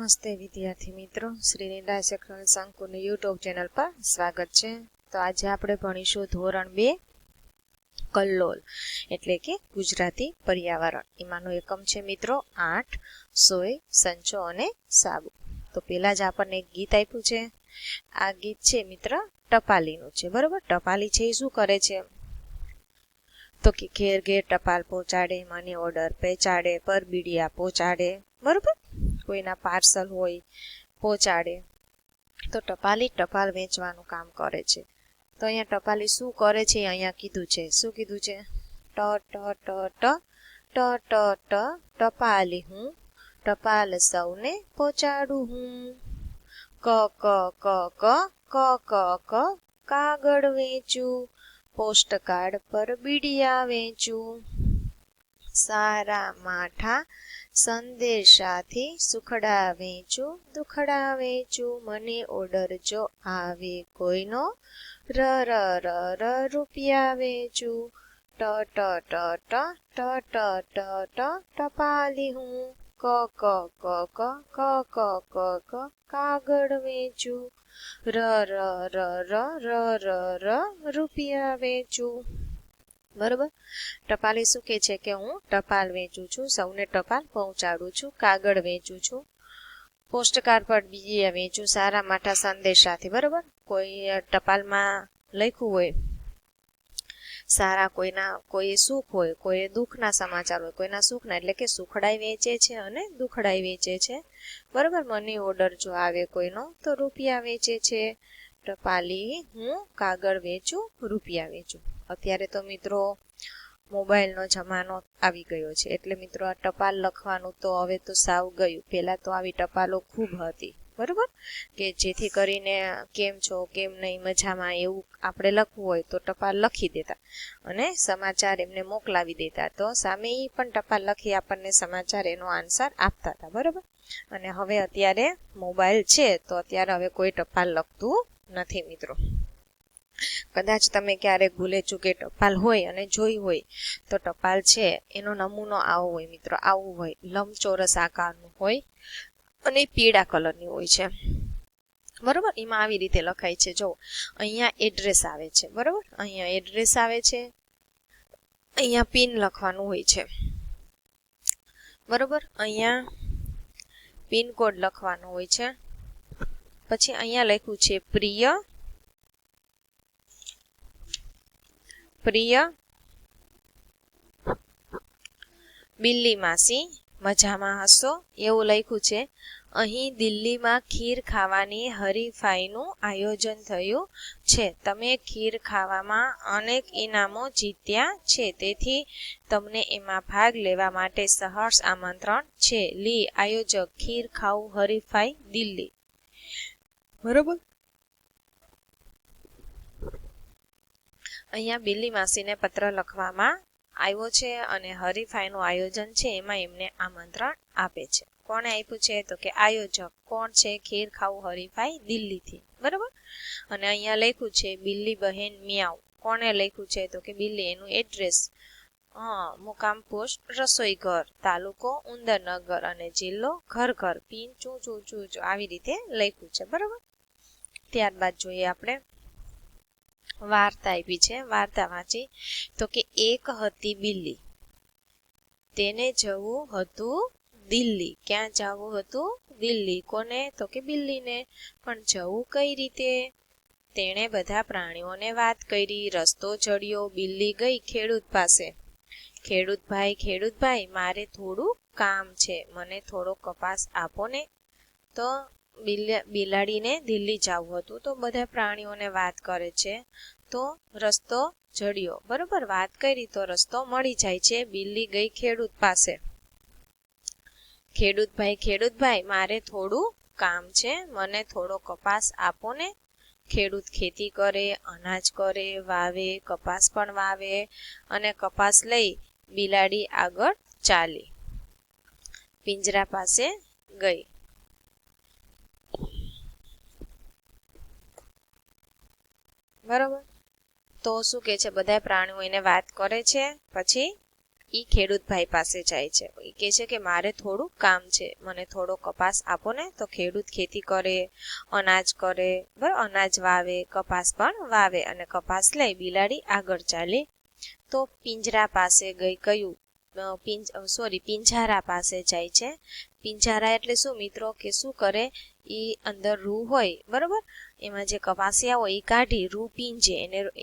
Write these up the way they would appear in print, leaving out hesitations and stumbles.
નમસ્તે વિદ્યાર્થી મિત્રો, શ્રી નિરાય શિક્ષણ સંકુલની યુટ્યુબ ચેનલ પર સ્વાગત છે. તો આજે આપણે ભણીશું ધોરણ 2 કલ્લોલ એટલે કે ગુજરાતી પર્યાવરણ. એમાંનો એકમ છે મિત્રો 8 સોય સંચો અને સાબુ. તો પહેલા જ આપણને એક ગીત આપ્યું છે. આ ગીત છે મિત્ર ટપાલીનું છે, બરોબર. ટપાલી છે એ શું કરે છે તો કે ઘેર ઘેર ટપાલ પહોંચાડે, મની ઓર્ડર પહોંચાડે, પરબીડિયા પહોંચાડે, બરોબર. કોઈના પાર્સલ હોય પહોંચાડે. તો ટપાલી ટપાલ વેચવાનું કામ કરે છે. તો અહીંયા ટપાલી શું કરે છે અહીંયા કીધું છે. શું કીધું છે? ટ ટ ટ ટ ટ ટ ટ ટપાલી હું, ટપાલ સૌને પહોંચાડું હું. ક ક ક ક ક ક ક કાગળ વેચું, પોસ્ટ કાર્ડ પર બીડિયા વેચું. સારા માઠા સંદેશાથી સુખડા વેચું, દુખડા વેચું. મને ઓર્ડર જો આવે કોઈનો, ર ર ર ર રૂપિયા વેચું. ટ ટ ટ ટ ટ ટ ટ ટ ટપાલી હું, ક ક ક ક ક ક ક ક કાગળ વેચું. ર ર ર ર ર ર ર રૂપિયા વેચું. બરોબર. ટપાલી શું કે છે કે હું ટપાલ વેચું છું, સૌને ટપાલ પહોંચાડું છું, કાગળ વેચું છું, પોસ્ટકાર્ડ પર બીડિયા વેચું, સારા માઠા સંદેશાથી. બરોબર. કોઈ ટપાલમાં લખ્યું હોય સારા, કોઈ સુખ હોય, કોઈ દુઃખના સમાચાર હોય, કોઈના સુખના એટલે કે સુખડાઈ વેચે છે અને દુખડાઈ વેચે છે. બરોબર. મની ઓર્ડર જો આવે કોઈનો તો રૂપિયા વેચે છે. ટપાલી હું કાગળ વેચું, રૂપિયા વેચું. અત્યારે તો મિત્રો મોબાઈલનો જમાનો આવી ગયો છે, એટલે મિત્રો આ ટપાલ લખવાનું તો હવે તો સાવ ગયું. પહેલાં તો આવી ટપાલો ખૂબ હતી, બરાબર, કે જેથી કરીને કેમ છો, કેમ નહીં, મજામાં, એવું આપણે લખવું હોય તો ટપાલ લખી દેતા અને સમાચાર એમને મોકલાવી દેતા. તો સામે એ પણ ટપાલ લખી આપણને સમાચાર એનો આન્સર આપતા હતા, બરાબર. અને હવે અત્યારે મોબાઈલ છે તો અત્યારે હવે કોઈ ટપાલ લખતું નથી મિત્રો. કદાચ તમે ક્યારેક ભૂલે ચૂકે ટપાલ હોય અને જોઈ હોય તો ટપાલ છે એનો નમૂનો આવો હોય મિત્રો, આવું હોય, લંબચોરસ આકારનું હોય અને પીળા કલરની હોય છે, બરોબર. એમાં આવી રીતે લખાય છે. જો અહીંયા એડ્રેસ આવે છે, બરોબર, અહીંયા એડ્રેસ આવે છે, અહીંયા પિન લખવાનું હોય છે, બરોબર, અહીંયા પિનકોડ લખવાનો હોય છે. પછી અહીંયા લખ્યું છે પ્રિય બિલ્લી માસી મજામાં હશો, એવું લખ્યું છે. અહીં દિલ્હીમાં ખીર ખાવાની હરીફાઈનું આયોજન થયું છે. તમે ખીર ખાવામાં અનેક ઇનામો જીત્યા છે, તેથી તમને એમાં ભાગ લેવા માટે સહર્ષ આમંત્રણ છે. લી આયોજક, ખીર ખાવું હરીફાઈ દિલ્હી. બરોબર. અહીંયા બિલ્લી માસીને પત્ર લખવામાં આવ્યો છે અને હરીફાઈનું આયોજન છે એમાં એમને આમંત્રણ આપે છે. કોણે આપ્યું છે તો કે આયોજક. કોણ છે? ખીર ખાવું હરીફાઈ દિલ્હીથી, બરાબર. અને અહીંયા લખ્યું છે બિલ્લી બહેન મિયાવ. કોણે લખ્યું છે તો કે બિલ્લી. એનું એડ્રેસ મુકામ પોસ્ટ રસોઈ ઘર, તાલુકો ઉંદરનગર અને જિલ્લો ઘર. પિન ચૂ ચૂ ચૂ ચૂ આવી રીતે લખ્યું છે, બરાબર. ત્યારબાદ જોઈએ આપણે વાર્તા આપી છે. વાર્તા વાંચી તો કે એક હતી બિલ્લી, તેને જવું હતું દિલ્હી. ક્યાં જવું હતું? દિલ્હી. કોને? તો કે બિલ્લીને. પણ જવું કઈ રીતે? તેણે બધા પ્રાણીઓને વાત કરી, રસ્તો જડ્યો. બિલ્લી ગઈ ખેડૂત પાસે. ખેડૂતભાઈ, મારે થોડું કામ છે, મને થોડો કપાસ આપો ને. તો બિલાડીને દિલ્હી જવું હતું તો બધા પ્રાણીઓને વાત કરે છે તો રસ્તો જડ્યો, બરોબર. વાત કરી તો રસ્તો મળી જાય છે. બિલ્લી ગઈ ખેડૂત પાસે. ખેડૂતભાઈ, મારે થોડું કામ છે, મને થોડો કપાસ આપો ને. ખેડૂત ખેતી કરે, અનાજ કરે, વાવે, કપાસ પણ વાવે અને કપાસ લઈ બિલાડી આગળ ચાલી. પિંજરા પાસે ગઈ. બરોબર. તો શું કે છે, બધા પ્રાણીઓ એને વાત કરે છે. પછી ઈ ખેડૂતભાઈ પાસે જાય છે. એ કહે છે કે મારે થોડું કામ છે, મને થોડો કપાસ આપો ને. તો ખેડૂત ખેતી કરે, અનાજ કરે, બરાબર, અનાજ વાવે, કપાસ પણ વાવે અને કપાસ લઈ બિલાડી આગળ ચાલી. તો પિંજરા પાસે ગઈ. કયું? પિંજારા પાસે જાય છે. પિંજારા એટલે શું મિત્રો? કે શું કરે? એ અંદર રૂ હોય, બરોબર, એમાં જે કપાસિયા હોય એ કાઢી રૂ પીંજે,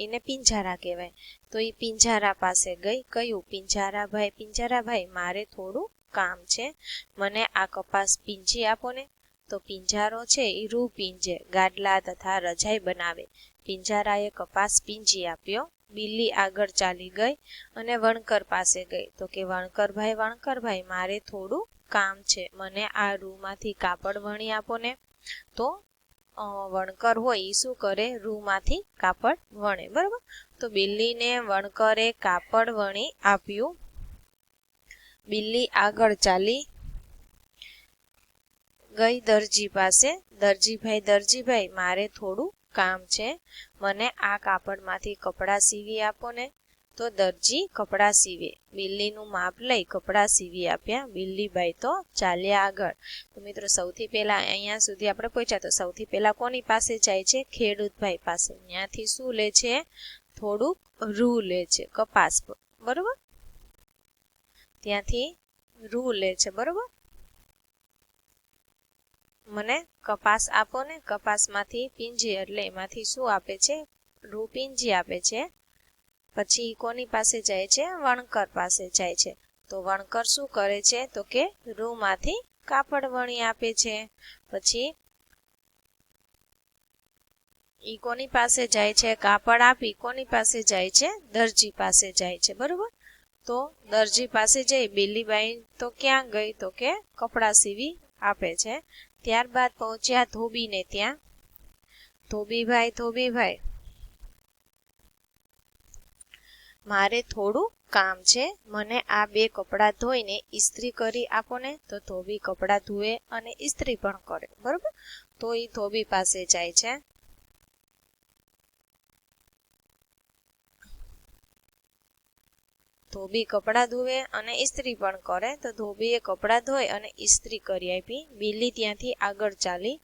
એને પિંજારા કહેવાય. તો એ પિંજારા પાસે ગઈ. કયું? પિંજારાભાઈ મારે થોડું કામ છે, મને આ કપાસ પીંજી આપો ને. તો પિંજારો છે એ રૂ પીંજે, ગાડલા તથા રજાઈ બનાવે. પિંજારાએ કપાસ પીંજી આપ્યો. બિલ્લી આગળ ચાલી ગઈ અને વણકર પાસે ગઈ. તો કે વણકરભાઈ મારે થોડું કામ છે, મને આ રૂમાંથી કાપડ વણી આપો ને. તો વણકર હોય એ શું કરે? રૂમાંથી કાપડ વણે, બરાબર. તો બિલ્લીને વણકરે કાપડ વણી આપ્યું. બિલ્લી આગળ ચાલી ગઈ દરજી પાસે. દરજીભાઈ મારે થોડું કામ છે, મને આ કાપડમાંથી કપડાં સીવી આપો ને. તો દરજી કપડાં સીવે. બિલ્લીનું માપ લઈ કપડાં સીવી આપ્યા. બિલ્લીબાઈ તો ચાલ્યા આગળ. તો મિત્રો સૌથી પહેલા અહીંયા સુધી આપણે પહોંચ્યા. તો સૌથી પહેલા કોની પાસે જાય છે? ખેડૂતભાઈ પાસે. ત્યાંથી શું લે છે? થોડુંક રૂ લે છે, કપાસ, બરોબર. ત્યાંથી રૂ લે છે, બરોબર. મને કપાસ આપો ને. કપાસમાંથી પીંજી એટલે એમાંથી શું આપે છે? રૂ પીંજી આપે છે. પછી કોની પાસે જાય છે? વણકર પાસે જાય છે. તો વણકર શું કરે છે? તો કે રૂમાંથી કાપડ વણી આપે છે. પછી ઈ કોની પાસે જાય છે? કાપડ આપી કોની પાસે જાય છે? દરજી પાસે જાય છે, બરોબર. તો દરજી પાસે જઈ બિલ્લીબાઈ તો ક્યાં ગઈ? તો કે કપડાં સીવી આપે છે. ત્યારબાદ પહોંચ્યા ધોબીને ત્યાં. ધોબીભાઈ મારે થોડું કામ છે, મને આ 2 કપડાં ધોઈને ઇસ્ત્રી કરી આપો ને. તો ધોબી કપડાં ધોવે અને ઇસ્ત્રી પણ કરે, બરોબર. તો એ ધોબી પાસે જાય છે. ધોબી કપડાં ધોવે અને ઇસ્ત્રી પણ કરે. તો ધોબીએ કપડાં ધોઈ અને ઇસ્ત્રી કરી આપી. બિલ્લી ત્યાંથી આગળ ચાલી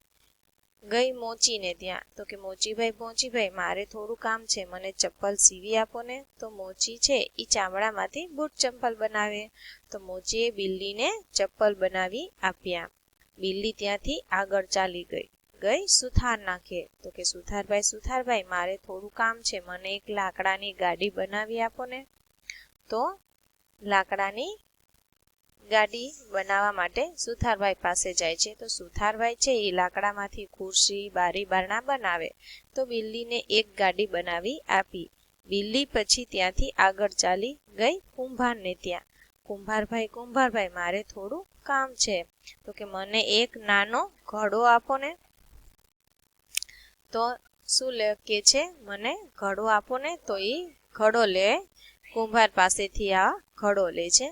ગઈ મોચીને ત્યાં. તો કે મોચીભાઈ મારે થોડું કામ છે, મને ચપ્પલ સીવી આપો ને. તો મોચી છે એ ચામડામાંથી બૂટ ચંપલ બનાવે. તો મોચીએ બિલ્લીને ચપ્પલ બનાવી આપ્યા. બિલ્લી ત્યાંથી આગળ ચાલી ગઈ સુથાર નાખે. તો કે સુથારભાઈ મારે થોડું કામ છે, મને એક લાકડાની ગાડી બનાવી આપો ને. તો લાકડાની ગાડી બનાવવા માટે સુથારભાઈ પાસે જાય છે. તો સુથારભાઈ છે એ લાકડામાંથી ખુરશી, બારી, બારણા બનાવે. તો બિલ્લીને એક ગાડી બનાવી આપી. બિલ્લી પછી ત્યાંથી આગળ ચાલી ગઈ કુંભારને ત્યાં. કુંભારભાઈ મારે થોડું કામ છે. તો કે મને એક નાનો ઘડો આપો ને. તો શું કે છે? મને ઘડો આપો ને. તો એ ઘડો લે. કુંભાર પાસેથી આ ઘડો લે છે.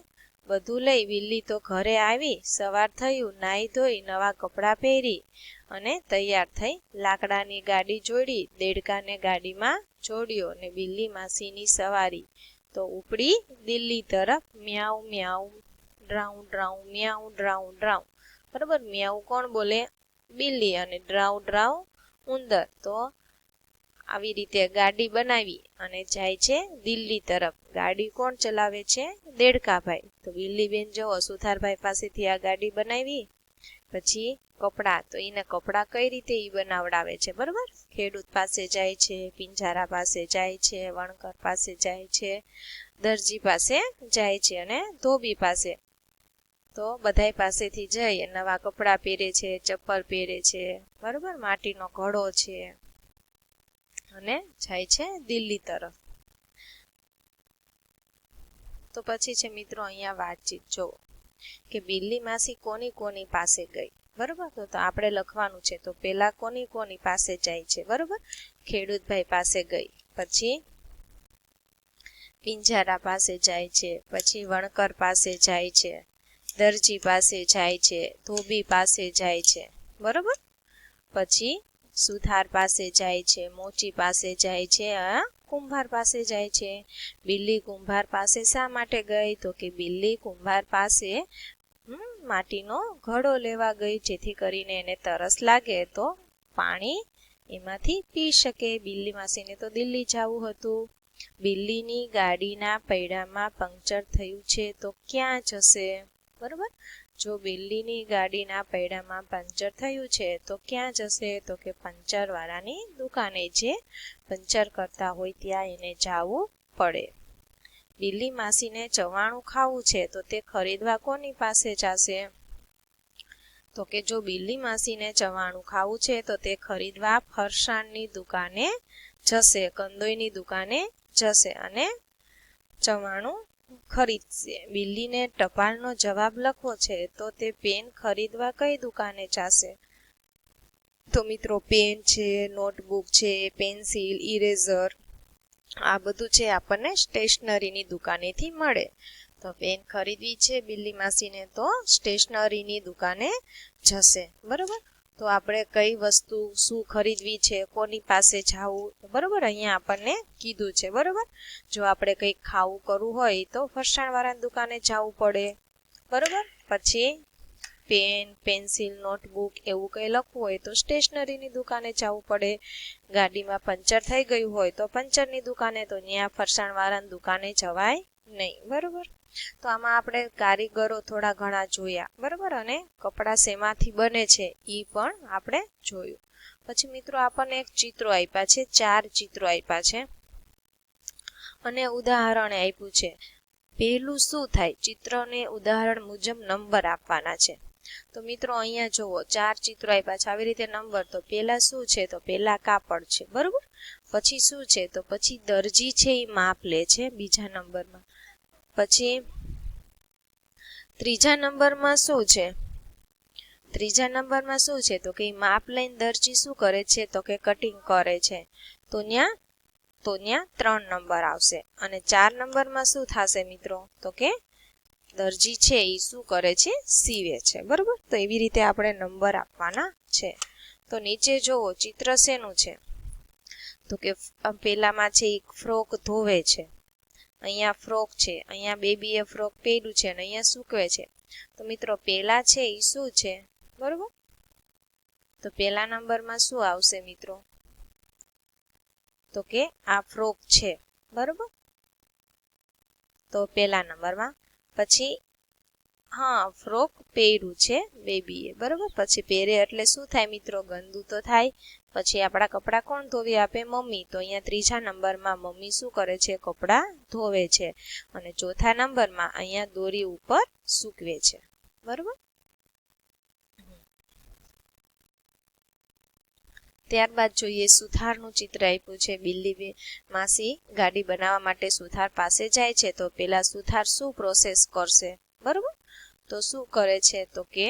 બધું લઈ બિલ્લી તો ઘરે આવી. સવાર થયું, નાહી ધોઈ, નવા કપડાં પહેરી અને તૈયાર થઈ. લાકડાની ગાડી જોડી, દેડકાને ગાડીમાં જોડ્યો ને બિલ્લી માસીની સવારી. તો ઉપડી દિલ્હી તરફ. મ્યાઉ મ્યાઉ ડ્રાઉ ડ્રાઉ મ્યાઉ ડ્રાઉ ડ્રાઉ, બરાબર. મ્યાઉ કોણ બોલે? બિલ્લી. અને ડ્રાઉ ડ્રાઉ ઉંદર. તો આવી રીતે ગાડી બનાવી અને જાય છે દિલ્હી તરફ. ગાડી કોણ ચલાવે છે? દેડકાભાઈ. તો બિલ્લી બેન જુઓ સુથારભાઈ પાસેથી આ ગાડી બનાવી. પછી કપડાં. તો એને કપડાં કઈ રીતે ઈ બનાવડાવે છે, બરોબર. ખેડૂત પાસે જાય છે, પિંજારા પાસે જાય છે, વણકર પાસે જાય છે, દરજી પાસે જાય છે અને ધોબી પાસે. તો બધાય પાસેથી જઈ નવા કપડાં પહેરે છે, ચપ્પલ પહેરે છે, બરોબર. માટીનો ઘડો છે અને જાય છે દિલ્હી તરફ. તો પછી છે મિત્રો અહીંયા વાતચીત જો કે બિલ્લી માસી કોની પાસે ગઈ, બરોબર. તો આપણે લખવાનું છે. તો પહેલા કોની પાસે જાય છે, બરોબર. ખેડૂતભાઈ પાસે ગઈ, પછી પિંજારા પાસે જાય છે, પછી વણકર પાસે જાય છે, દરજી પાસે જાય છે, ધોબી પાસે જાય છે, બરોબર. પછી સુથાર પાસે જાય છે, મોચી પાસે જાય છે, કુંભાર પાસે જાય છે. બિલ્લી કુંભાર પાસે શા માટે ગઈ? તો કે બિલ્લી કુંભાર પાસે માટીનો ઘડો લેવા ગઈ, જેથી કરીને એને તરસ લાગે તો પાણી એમાંથી પી શકે. બિલ્લી માસીને તો દિલ્હી જવું હતું. બિલ્લીની ગાડીના પૈડામાં પંક્ચર થયું છે તો ક્યાં જશે? બરોબર. જો બિલ્લીની ગાડીના પૈડામાં પંક્ચર થયું છે તો ક્યાં જશે? તો કે પંચર વાળાની દુકાને, જે પંચર કરતા હોય ત્યાં એને જવું પડે. બિલ્લી માસીને ચવાણું ખાવું છે તો તે ખરીદવા કોની પાસે જશે? તો કે જો બિલ્લી માસીને ચવાણું ખાવું છે તો તે ખરીદવા ફરસાણની દુકાને જશે, કંદોઈની દુકાને જશે અને ચવાણું ખરીદશે. બિલ્લીને ટપાલનો જવાબ લખવો છે તો તે પેન ખરીદવા કઈ દુકાને જશે? તો મિત્રો પેન છે, નોટબુક છે, પેન્સિલ, ઇરેઝર, આ બધું છે આપણને સ્ટેશનરીની દુકાનેથી મળે. તો પેન ખરીદવી છે બિલ્લી માસીને તો સ્ટેશનરીની દુકાને જશે. બરોબર. તો આપણે કઈ વસ્તુ શું ખરીદવી છે, કોની પાસે જવું, બરોબર, અહીંયા આપણને કીધું છે. બરોબર. જો આપણે કંઈક ખાવું કરવું હોય તો ફરસાણવાળાની દુકાને જવું પડે. બરોબર. પછી પેન, પેન્સિલ, નોટબુક એવું કંઈ લખવું હોય તો સ્ટેશનરીની દુકાને જવું પડે. ગાડીમાં પંચર થઈ ગયું હોય તો પંચરની દુકાને, તો ત્યાં ફરસાણવાળાની દુકાને જવાય નહીં. બરોબર. તો આમાં આપણે કારીગરો થોડા ઘણા જોયા. બરોબર. અને કપડાં શેમાંથી બને છે એ પણ આપણે જોયું. પછી મિત્રો આપણને એક ચિત્રો આપ્યા છે, 4 ચિત્રો આપ્યા છે અને ઉદાહરણ આપ્યું છે. પહેલું શું થાય? ચિત્રને ઉદાહરણ મુજબ નંબર આપવાના છે. તો મિત્રો અહીંયા જુઓ, 4 ચિત્રો આપ્યા છે, આવી રીતે નંબર. તો પહેલા શું છે? તો પહેલા કાપડ છે. બરોબર. પછી શું છે? તો પછી દરજી છે એ માપ લે છે બીજા નંબરમાં. પછી ત્રીજા નંબરમાં શું છે? ત્રીજા નંબરમાં શું છે? તો કે માપ લઈને દરજી શું કરે છે? તો કે કટિંગ કરે છે. તો ત્યાં 3 નંબર આવશે. અને 4 નંબરમાં શું થશે મિત્રો? તો કે દરજી છે એ શું કરે છે? સીવે છે. બરોબર. તો એવી રીતે આપણે નંબર આપવાના છે. તો નીચે જુઓ, ચિત્ર શેનું છે? તો કે પેલામાં છે એક ફ્રોક ધોવે છે. અહીંયા ફ્રોક છે, અહીંયા બેબીએ ફ્રોક પહેર્યું છે અને અહીંયા સૂકવે છે. તો મિત્રો પેલા છે એ શું છે? બરોબર. તો પેલા નંબરમાં શું આવશે મિત્રો? તો કે આ ફ્રોક છે. બરોબર. તો પેલા નંબરમાં. પછી ફ્રોક પહેર્યું છે બેબીએ. બરોબર. પછી પહેરે એટલે શું થાય મિત્રો? ગંદુ તો થાય. પછી આપણા કપડાં કોણ ધોવી આપે? મમ્મી. તો અહીંયા ત્રીજા નંબરમાં મમ્મી શું કરે છે? કપડાં ધોવે છે. અને ચોથા નંબરમાં અહીંયા દોરી ઉપર સૂકવે છે. બરોબર. ત્યારબાદ જોઈએ, સુથારનું ચિત્ર આપ્યું છે. બિલ્લી માસી ગાડી બનાવવા માટે સુથાર પાસે જાય છે. તો પેલા સુથાર શું પ્રોસેસ કરશે? બરોબર. તો શું કરે છે? તો કે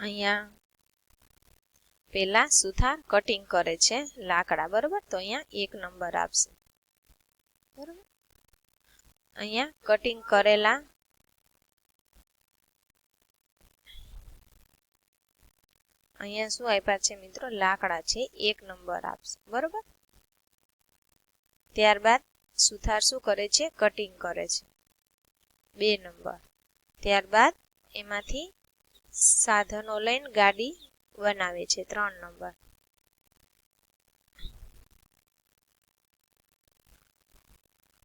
અહીંયા પેલા સુથાર કટિંગ કરે છે લાકડા. બરોબર. તો અહીંયા 1 નંબર આપશે. બરોબર. અહીંયા કટિંગ કરેલા અહીંયા શું આપ્યા છે મિત્રો? લાકડા છે, 1 નંબર આપશે. બરોબર. ત્યારબાદ સુથાર શું કરે છે? કટિંગ કરે છે, 2 નંબર. ત્યારબાદ એમાંથી સાધનો લઈને ગાડી બનાવે છે, 3 નંબર.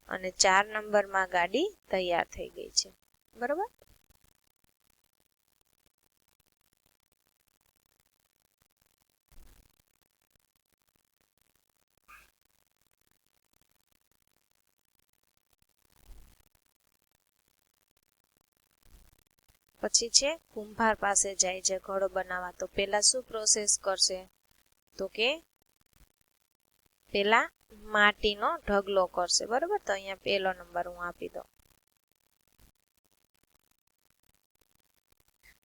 અને 4 નંબરમાં ગાડી તૈયાર થઈ ગઈ છે. બરોબર. પછી છે કુંભાર પાસે જાય છે ઘડો બનાવવા. તો પેલા શું પ્રોસેસ કરશે? તો કે પેલા માટીનો ઢગલો કરશે. બરોબર. તો અહીંયા પહેલો નંબર હું આપી દઉં.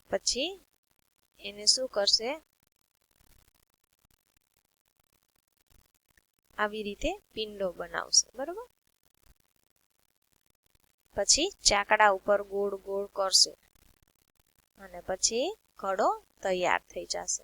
પછી એને શું કરશે? આવી રીતે પિંડો બનાવશે. બરોબર. પછી ચાકડા ઉપર ગોળ ગોળ કરશે અને પછી ઘડો તૈયાર થઈ જશે.